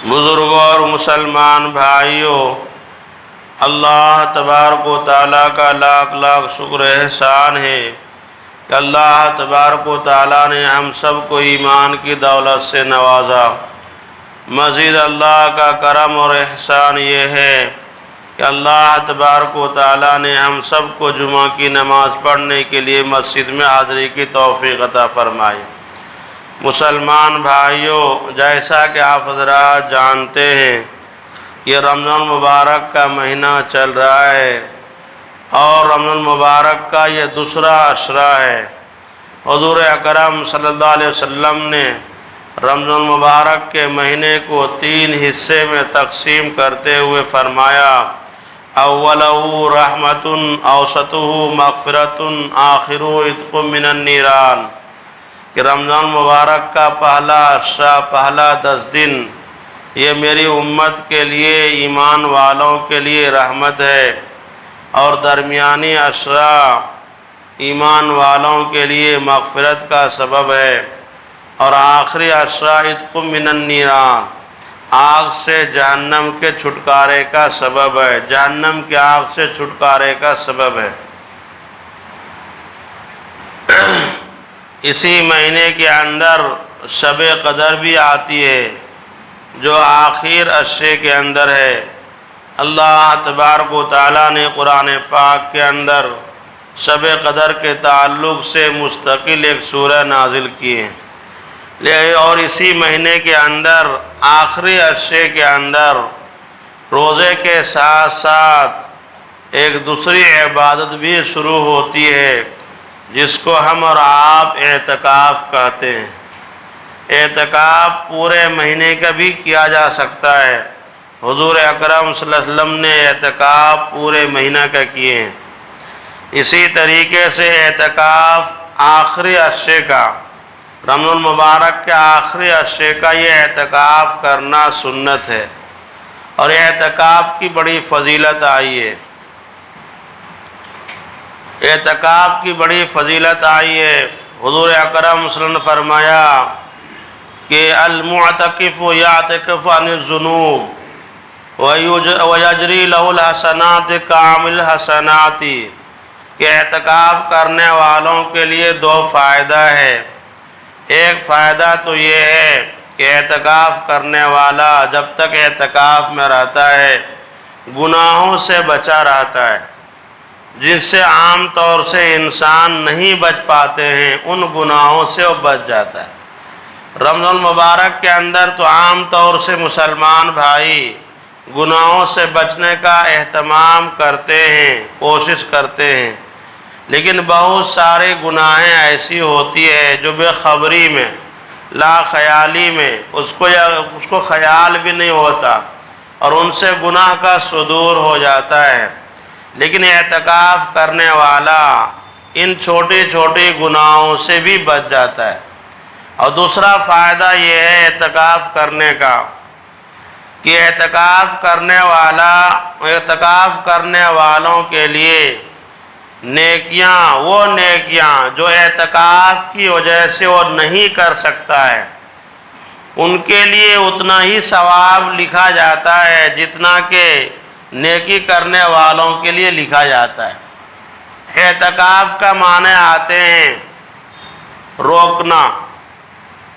بزرگوں اور مسلمان بھائیوں، اللہ تبارک و تعالیٰ کا لاکھ لاکھ شکر احسان ہے کہ اللہ تبارک و تعالیٰ نے ہم سب کو ایمان کی دولت سے نوازا۔ مزید اللہ کا کرم اور احسان یہ ہے کہ اللہ تبارک و تعالیٰ نے ہم سب کو جمعہ کی نماز پڑھنے کے لیے مسجد میں حاضری کی توفیق عطا فرمائی۔ مسلمان بھائیوں، جیسا کہ آپ حضرات جانتے ہیں، یہ رمضان المبارک کا مہینہ چل رہا ہے اور رمضان المبارک کا یہ دوسرا عشرہ ہے۔ حضور اکرم صلی اللہ علیہ وسلم نے رمضان المبارک کے مہینے کو 3 حصے میں تقسیم کرتے ہوئے فرمایا: اولہ رحمت، اوسطہ مغفرت، آخرہ عتق من النیران، کہ رمضان مبارک کا پہلا عشرہ، پہلا 10 دن یہ میری امت کے لیے، ایمان والوں کے لیے رحمت ہے، اور درمیانی عشرہ ایمان والوں کے لیے مغفرت کا سبب ہے، اور آخری عشرہ عتق من النیران، آگ سے جہنم کے چھٹکارے کا سبب ہے، جہنم کی آگ سے چھٹکارے کا سبب ہے۔ اسی مہینے کے اندر شب قدر بھی آتی ہے جو آخر عشرے کے اندر ہے۔ اللہ تبارک و تعالیٰ نے قرآن پاک کے اندر شب قدر کے تعلق سے مستقل ایک سورہ نازل کی ہے، اور اسی مہینے کے اندر آخری عشرے کے اندر روزے کے ساتھ ساتھ ایک دوسری عبادت بھی شروع ہوتی ہے جس کو ہم اور آپ اعتکاف کہتے ہیں۔ اعتکاف پورے مہینے کا بھی کیا جا سکتا ہے۔ حضور اکرم صلی اللہ علیہ وسلم نے اعتکاف پورے مہینہ کا کیے ہیں۔ اسی طریقے سے اعتکاف آخری عشرے کا، رمضان المبارک کے آخری عشرے کا یہ اعتکاف کرنا سنت ہے، اور اعتکاف کی بڑی فضیلت آئی ہے۔ اعتکاف کی بڑی فضیلت آئی ہے۔ حضور اکرم صلی اللہ علیہ وسلم نے فرمایا کہ المعتکف یعتکف عن الذنوب ویجری لہ الحسنات کعامل الحسنات، کہ اعتکاف کرنے والوں کے لیے 2 فائدہ ہے۔ ایک فائدہ تو یہ ہے کہ اعتکاف کرنے والا جب تک اعتکاف میں رہتا ہے گناہوں سے بچا رہتا ہے، جن سے عام طور سے انسان نہیں بچ پاتے ہیں، ان گناہوں سے وہ بچ جاتا ہے۔ رمضان المبارک کے اندر تو عام طور سے مسلمان بھائی گناہوں سے بچنے کا اہتمام کرتے ہیں، کوشش کرتے ہیں، لیکن بہت سارے گناہیں ایسی ہوتی ہے جو بے خبری میں، لا خیالی میں اس کو خیال بھی نہیں ہوتا، اور ان سے گناہ کا صدور ہو جاتا ہے۔ لیکن اعتکاف کرنے والا ان چھوٹی چھوٹی گناہوں سے بھی بچ جاتا ہے۔ اور دوسرا فائدہ یہ ہے اعتکاف کرنے کا کہ اعتکاف کرنے والوں کے لیے نیکیاں، وہ نیکیاں جو اعتکاف کی وجہ سے وہ نہیں کر سکتا ہے، ان کے لیے اتنا ہی ثواب لکھا جاتا ہے جتنا کہ نیکی کرنے والوں کے لیے لکھا جاتا ہے۔ اعتکاف کا معنی آتے ہیں روکنا،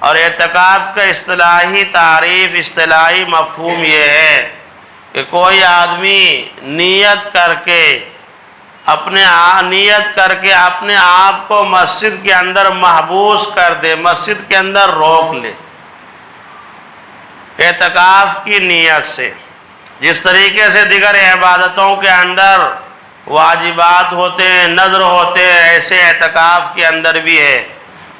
اور اعتکاف کا اصطلاحی تعریف، اصطلاحی مفہوم یہ ہے کہ کوئی آدمی نیت کر کے اپنے آپ کو مسجد کے اندر محبوس کر دے، مسجد کے اندر روک لے اعتکاف کی نیت سے۔ جس طریقے سے دیگر عبادتوں کے اندر واجبات ہوتے ہیں، نذر ہوتے ہیں، ایسے اعتکاف کے اندر بھی ہے۔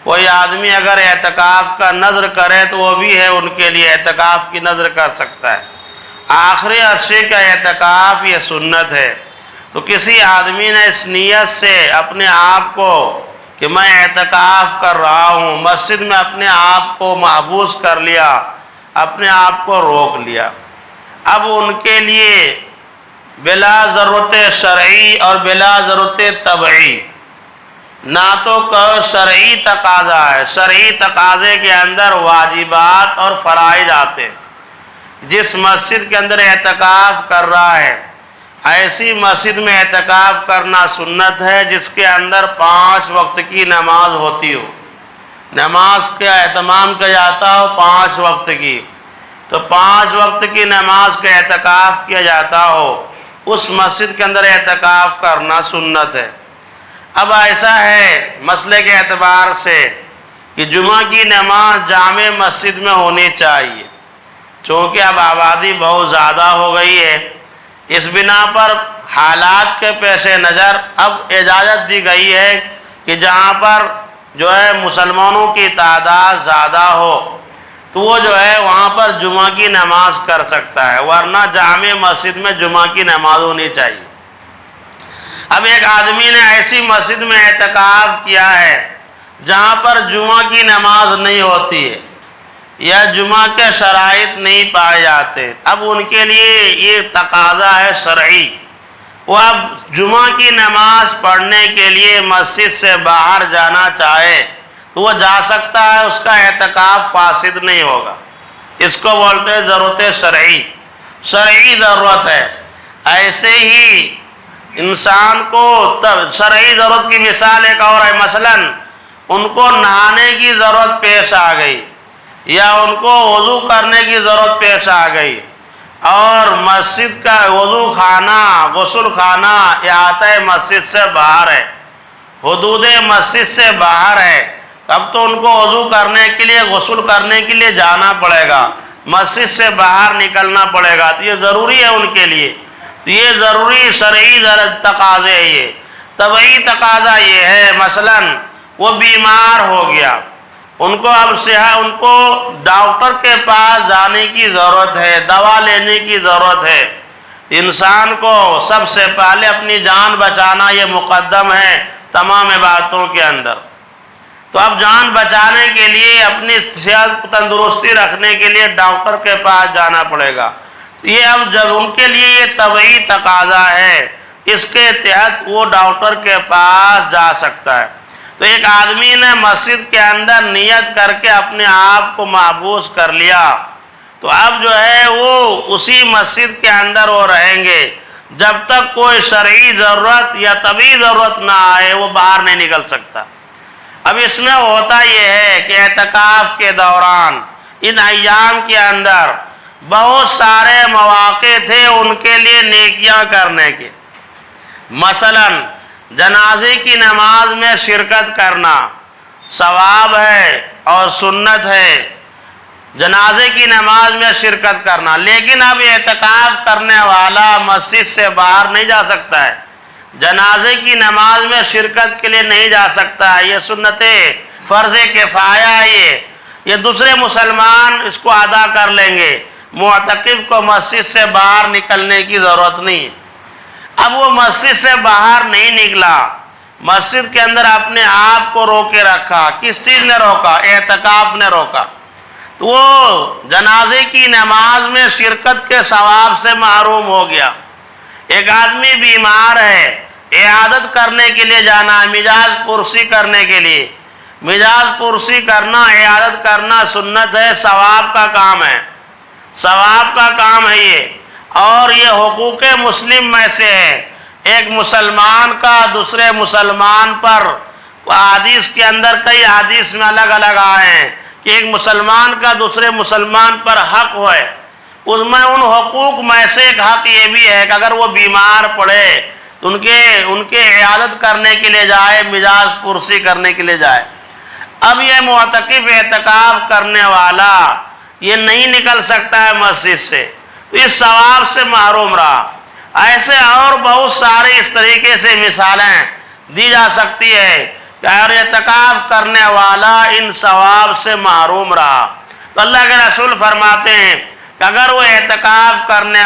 کوئی آدمی اگر اعتکاف کا نذر کرے تو وہ بھی ہے ان کے لیے اعتکاف کی نذر کر سکتا ہے۔ آخری عشرے کا اعتکاف یہ سنت ہے۔ تو کسی آدمی نے اس نیت سے اپنے آپ کو کہ میں اعتکاف کر رہا ہوں، مسجد میں اپنے آپ کو محبوس کر لیا، اپنے آپ کو روک لیا، اب ان کے لیے بلا ضرورت شرعی اور بلا ضرورت طبعی، نہ تو شرعی تقاضا ہے، شرعی تقاضے کے اندر واجبات اور فرائض آتے ہیں، جس مسجد کے اندر اعتکاف کر رہا ہے ایسی مسجد میں اعتکاف کرنا سنت ہے جس کے اندر 5 وقت کی نماز ہوتی ہو، نماز کا اہتمام کیا جاتا ہو 5 وقت کی، تو 5 وقت کی نماز کا اعتکاف کیا جاتا ہو، اس مسجد کے اندر اعتکاف کرنا سنت ہے۔ اب ایسا ہے مسئلے کے اعتبار سے کہ جمعہ کی نماز جامع مسجد میں ہونی چاہیے، چونکہ اب آبادی بہت زیادہ ہو گئی ہے، اس بنا پر حالات کے پیش نظر اب اجازت دی گئی ہے کہ جہاں پر جو ہے مسلمانوں کی تعداد زیادہ ہو تو وہ جو ہے وہاں پر جمعہ کی نماز کر سکتا ہے، ورنہ جامع مسجد میں جمعہ کی نماز ہونی چاہیے۔ اب ایک آدمی نے ایسی مسجد میں اعتکاف کیا ہے جہاں پر جمعہ کی نماز نہیں ہوتی ہے یا جمعہ کے شرائط نہیں پائے جاتے، اب ان کے لیے یہ تقاضا ہے شرعی، وہ اب جمعہ کی نماز پڑھنے کے لیے مسجد سے باہر جانا چاہے تو وہ جا سکتا ہے، اس کا اعتکاف فاسد نہیں ہوگا۔ اس کو بولتے ہیں ضرورت شرعی، شرعی ضرورت ہے۔ ایسے ہی انسان کو شرعی ضرورت کی مثال ایک اور ہے، مثلا ان کو نہانے کی ضرورت پیش آ گئی یا ان کو وضو کرنے کی ضرورت پیش آ گئی اور مسجد کا وضو خانہ غسل خانہ احاطہ مسجد سے باہر ہے، حدود مسجد سے باہر ہے، اب تو ان کو وضو کرنے کے لیے غسل کرنے کے لیے جانا پڑے گا، مسجد سے باہر نکلنا پڑے گا، تو یہ ضروری ہے ان کے لیے، تو یہ ضروری شرعی تقاضے ہے۔ یہ طبعی تقاضا یہ ہے مثلا وہ بیمار ہو گیا، ان کو اب ان کو ڈاکٹر کے پاس جانے کی ضرورت ہے، دوا لینے کی ضرورت ہے، انسان کو سب سے پہلے اپنی جان بچانا یہ مقدم ہے تمام باتوں کے اندر، تو اب جان بچانے کے لیے اپنی صحت تندرستی رکھنے کے لیے ڈاکٹر کے پاس جانا پڑے گا، یہ اب جب ان کے لیے یہ طبعی تقاضا ہے، اس کے تحت وہ ڈاکٹر کے پاس جا سکتا ہے۔ تو ایک آدمی نے مسجد کے اندر نیت کر کے اپنے آپ کو محبوس کر لیا تو اب جو ہے وہ اسی مسجد کے اندر وہ رہیں گے جب تک کوئی شرعی ضرورت یا طبعی ضرورت نہ آئے، وہ باہر نہیں نکل سکتا۔ اب اس میں ہوتا یہ ہے کہ اعتکاف کے دوران ان ایام کے اندر بہت سارے مواقع تھے ان کے لیے نیکیاں کرنے کے، مثلا جنازے کی نماز میں شرکت کرنا ثواب ہے اور سنت ہے، جنازے کی نماز میں شرکت کرنا، لیکن اب اعتکاف کرنے والا مسجد سے باہر نہیں جا سکتا ہے، جنازے کی نماز میں شرکت کے لیے نہیں جا سکتا ہے، یہ سنت فرض کفایہ ہے، یہ دوسرے مسلمان اس کو ادا کر لیں گے، معتکف کو مسجد سے باہر نکلنے کی ضرورت نہیں ہے۔ اب وہ مسجد سے باہر نہیں نکلا، مسجد کے اندر اپنے آپ کو روکے رکھا، کس چیز نے روکا؟ اعتکاف نے روکا، تو وہ جنازے کی نماز میں شرکت کے ثواب سے محروم ہو گیا۔ ایک آدمی بیمار ہے، عیادت کرنے کے لیے جانا ہے، مزاج پرسی کرنے کے لیے، مزاج پرسی کرنا عیادت کرنا سنت ہے، ثواب کا کام ہے، ثواب کا کام ہے یہ، اور یہ حقوق مسلم میں سے ہے۔ ایک مسلمان کا دوسرے مسلمان پر، حدیث کے اندر کئی حدیث میں الگ الگ آئے ہیں کہ ایک مسلمان کا دوسرے مسلمان پر حق ہوئے، اس میں ان حقوق میں سے ایک حق یہ بھی ہے کہ اگر وہ بیمار پڑے تو ان کے عیادت کرنے کے لیے جائے، مزاج پرسی کرنے کے لیے جائے۔ اب یہ معتکف اعتکاف کرنے والا یہ نہیں نکل سکتا ہے مسجد سے، تو اس ثواب سے محروم رہا۔ ایسے اور بہت سارے اس طریقے سے مثالیں دی جا سکتی ہے کہ اعتکاف کرنے والا ان ثواب سے محروم رہا۔ تو اللہ کے رسول فرماتے ہیں کہ اگر وہ اعتکاف کرنے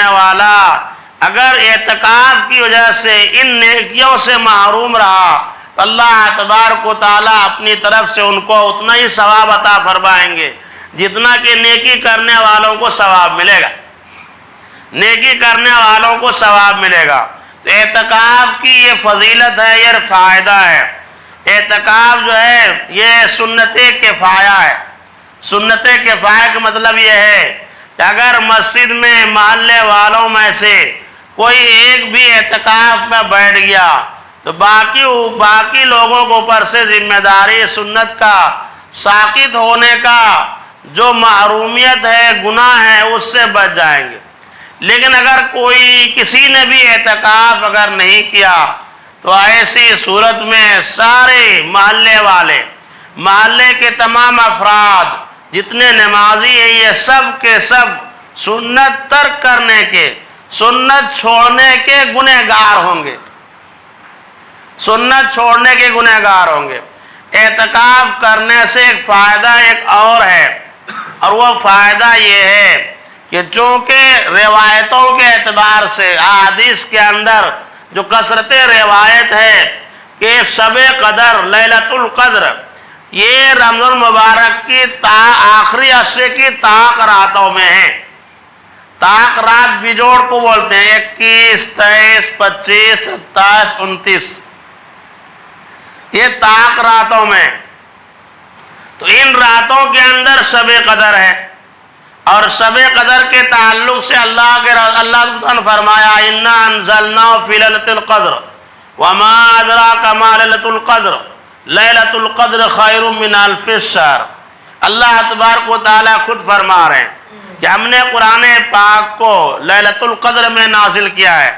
والا اگر اعتکاف کی وجہ سے ان نیکیوں سے محروم رہا تو اللہ تبارک و تعالیٰ اپنی طرف سے ان کو اتنا ہی ثواب عطا فرمائیں گے جتنا کہ نیکی کرنے والوں کو ثواب ملے گا، نیکی کرنے والوں کو ثواب ملے گا۔ تو اعتکاف کی یہ فضیلت ہے، یہ فائدہ ہے۔ اعتکاف جو ہے یہ سنت کفایہ ہے، سنت کفایہ کا مطلب یہ ہے کہ اگر مسجد میں محلے والوں میں سے کوئی ایک بھی اعتکاف میں بیٹھ گیا تو باقی لوگوں کو اوپر سے ذمہ داری سنت کا ساقط ہونے کا جو محرومیت ہے، گناہ ہے، اس سے بچ جائیں گے۔ لیکن اگر کسی نے بھی اعتکاف اگر نہیں کیا تو ایسی صورت میں سارے محلے والے، محلے کے تمام افراد جتنے نمازی ہیں، یہ سب کے سب سنت ترک کرنے کے، سنت چھوڑنے کے گنہگار ہوں گے، سنت چھوڑنے کے گنہگار ہوں گے۔ اعتکاف کرنے سے ایک فائدہ ایک اور ہے، اور وہ فائدہ یہ ہے کہ چونکہ روایتوں کے اعتبار سے احادیث کے اندر جو کثرت روایت ہے کہ شب قدر، لیلۃ القدر، یہ رمضان المبارک کی آخری عشرے کی طاق راتوں میں ہے۔ طاق رات بجوڑ کو بولتے ہیں، 21، 23، 25، 27، 29، یہ طاق راتوں میں۔ تو ان راتوں کے اندر شب قدر ہے، اور شب قدر کے تعلق سے اللہ نے فرمایا اِنَّا أَنزَلْنَاهُ فِي لَيْلَةِ الْقَدْرِ وَمَا أَدْرَاكَ مَا لَيْلَةُ الْقَدْرِ لَيْلَةُ الْقَدْرِ خَيْرٌ مِّنْ أَلْفِ الشَّهْرِ۔ اللہ تبارک و تعالیٰ خود فرما رہے ہیں کہ ہم نے قرآن پاک کو لیلۃ القدر میں نازل کیا ہے،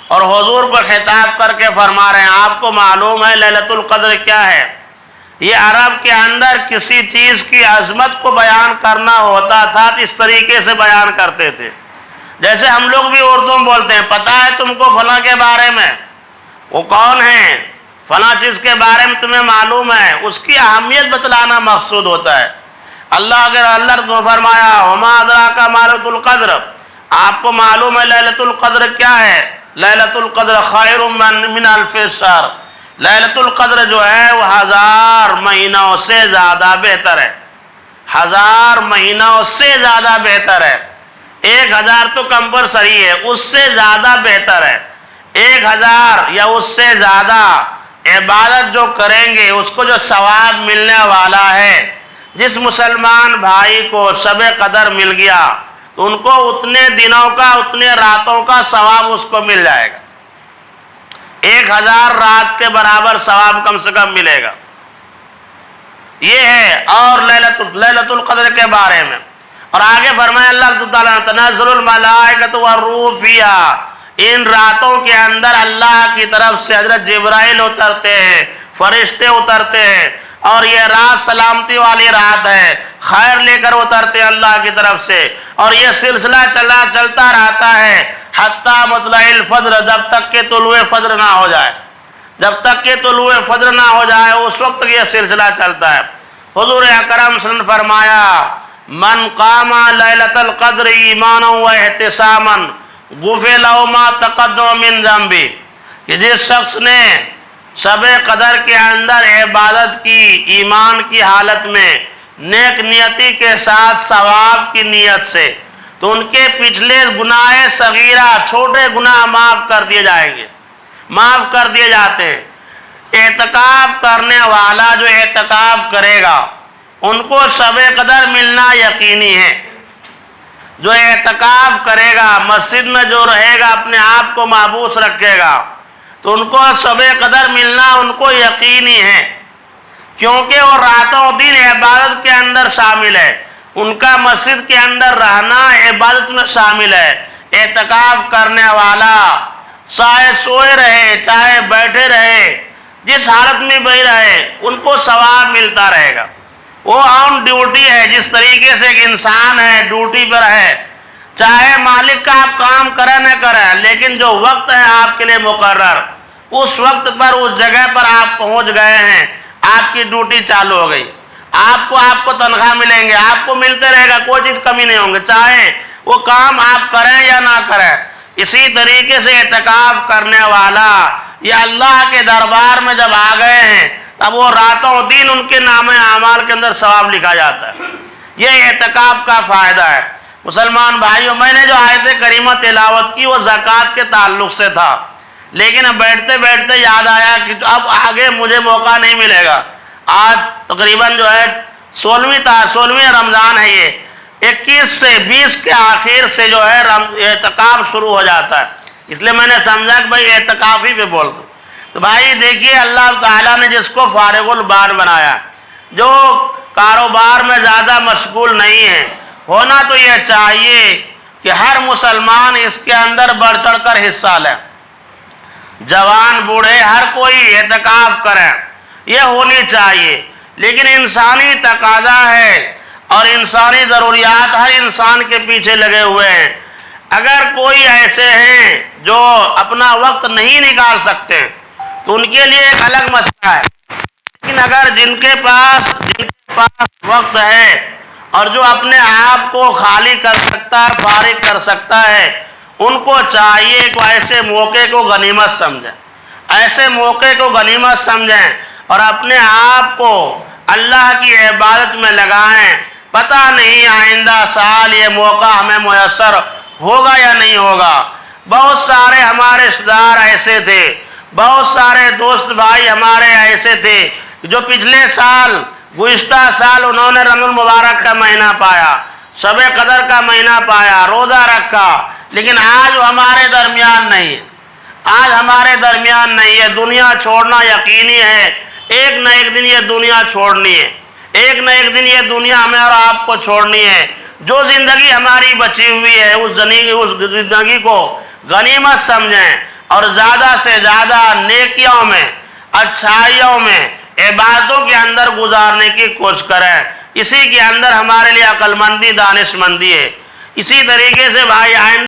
اور حضور کو خطاب کر کے فرما رہے ہیں آپ کو معلوم ہے لیلۃ القدر کیا ہے؟ یہ عرب کے اندر کسی چیز کی عظمت کو بیان کرنا ہوتا تھا تو اس طریقے سے بیان کرتے تھے، جیسے ہم لوگ بھی اردو میں بولتے ہیں پتہ ہے تم کو فلاں کے بارے میں، وہ کون ہے، فلاں چیز کے بارے میں تمہیں معلوم ہے، اس کی اہمیت بتلانا مقصود ہوتا ہے۔ اللہ نے فرمایا وما ادراک ما لیلۃ القدر، آپ کو معلوم ہے لیلۃ القدر کیا ہے؟ لیلۃ القدر خیر من الف شہر، لیلۃ القدر جو ہے وہ 1000 مہینوں سے زیادہ بہتر ہے، 1000 مہینوں سے زیادہ بہتر ہے۔ 1000 تو کمپلسری ہے، اس سے زیادہ بہتر ہے۔ 1000 یا اس سے زیادہ عبادت جو کریں گے اس کو جو ثواب ملنے والا ہے، جس مسلمان بھائی کو شب قدر مل گیا تو ان کو اتنے دنوں کا، اتنے راتوں کا ثواب اس کو مل جائے گا، 1000 رات کے برابر ثواب کم سے کم ملے گا۔ یہ ہے اور لیلۃ القدر کے بارے میں۔ اور آگے فرمایا اللہ تعالیٰ تنزل الملائکۃ والروح فیہا، ان راتوں کے اندر اللہ کی طرف سے حضرت جبرائیل اترتے ہیں، فرشتے اترتے ہیں، اور یہ رات سلامتی والی رات ہے، خیر لے کر اترتے ہیں اللہ کی طرف سے، اور یہ سلسلہ چلتا رہتا ہے حتی مطلع الفجر، جب تک کہ طلوع فجر نہ ہو جائے، جب تک کہ طلوع فجر نہ ہو جائے اس وقت تک یہ سلسلہ چلتا ہے۔ حضور اکرم صلی اللہ علیہ وسلم فرمایا من قام لیلۃ القدر ایمانا و احتساما غفر له ما تقدم من ذنبه، کہ جس شخص نے شب قدر کے اندر عبادت کی ایمان کی حالت میں، نیک نیتی کے ساتھ ثواب کی نیت سے، تو ان کے پچھلے گناہ صغیرہ، چھوٹے گناہ معاف کر دیے جائیں گے، معاف کر دیے جاتے ہیں۔ اعتکاف کرنے والا جو اعتکاف کرے گا ان کو شب قدر ملنا یقینی ہے۔ جو اعتکاف کرے گا، مسجد میں جو رہے گا، اپنے آپ کو محبوس رکھے گا، تو ان کو شب قدر ملنا ان کو یقینی ہے، کیونکہ وہ راتوں دن عبادت کے اندر شامل ہے، ان کا مسجد کے اندر رہنا عبادت میں شامل ہے۔ اعتکاف کرنے والا چاہے سوئے رہے، چاہے بیٹھے رہے، جس حالت میں بھی رہے، ان کو ثواب ملتا رہے گا۔ وہ آن ڈیوٹی ہے، جس طریقے سے ایک انسان ہے ڈیوٹی پر ہے، چاہے مالک کا آپ کام کریں نہ کریں، لیکن جو وقت ہے آپ کے لیے مقرر، اس وقت پر اس جگہ پر آپ پہنچ گئے ہیں، آپ کی ڈیوٹی چالو ہو گئی، آپ کو تنخواہ ملیں گے، آپ کو ملتے رہے گا، کوئی چیز کمی نہیں ہوں گے، چاہے وہ کام آپ کریں یا نہ کریں۔ اسی طریقے سے اعتکاف کرنے والا یہ اللہ کے دربار میں جب آ گئے ہیں تب وہ راتوں دن ان کے نام اعمال کے اندر ثواب لکھا جاتا ہے۔ یہ اعتکاف کا فائدہ ہے۔ مسلمان بھائیوں، میں نے جو آیت کریمہ تلاوت کی وہ زکوٰۃ کے تعلق سے تھا، لیکن اب بیٹھتے بیٹھتے یاد آیا کہ اب آگے مجھے موقع نہیں ملے گا۔ آج تقریباً جو ہے 16ویں رمضان ہے یہ، 21 سے 20 کے آخر سے جو ہے اعتکاف شروع ہو جاتا ہے، اس لیے میں نے سمجھا کہ بھائی اعتکاف ہی پہ بول دوں۔ تو بھائی دیکھیے اللہ تعالیٰ نے جس کو فارغ البال بنایا، جو کاروبار میں زیادہ مشغول نہیں ہے، ہونا تو یہ چاہیے کہ ہر مسلمان اس کے اندر بڑھ چڑھ کر حصہ لے، جوان بوڑھے ہر کوئی اعتکاف کرے، یہ ہونی چاہیے۔ لیکن انسانی تقاضا ہے اور انسانی ضروریات ہر انسان کے پیچھے لگے ہوئے ہیں۔ اگر کوئی ایسے ہیں جو اپنا وقت نہیں نکال سکتے تو ان کے لیے ایک الگ مسئلہ ہے، لیکن اگر جن کے پاس وقت ہے اور جو اپنے آپ کو خالی کر سکتا ہے، فارغ کر سکتا ہے، ان کو چاہیے کہ ایسے موقع کو غنیمت سمجھیں، ایسے موقع کو غنیمت سمجھیں اور اپنے آپ کو اللہ کی عبادت میں لگائیں۔ پتہ نہیں آئندہ سال یہ موقع ہمیں میسر ہوگا یا نہیں ہوگا۔ بہت سارے ہمارے رشتہ دار ایسے تھے، بہت سارے دوست بھائی ہمارے ایسے تھے جو پچھلے سال، گزشتہ سال انہوں نے رمضان المبارک کا مہینہ پایا، شب قدر کا مہینہ پایا، روزہ رکھا، لیکن آج وہ ہمارے درمیان نہیں ہے، آج ہمارے درمیان نہیں ہے۔ دنیا چھوڑنا یقینی ہے، ایک نہ ایک دن یہ دنیا چھوڑنی ہے، ایک نہ ایک دن یہ دنیا ہمیں اور آپ کو چھوڑنی ہے۔ جو زندگی ہماری بچی ہوئی ہے اس زندگی کو غنیمت سمجھیں اور زیادہ سے زیادہ نیکیوں میں، اچھائیوں میں، عبادتوں کے اندر گزارنے کی کوشش کریں۔ اسی کے اندر ہمارے لیے عقل مندی، دانش مندی ہے۔ اسی طریقے سے بھائی آئندہ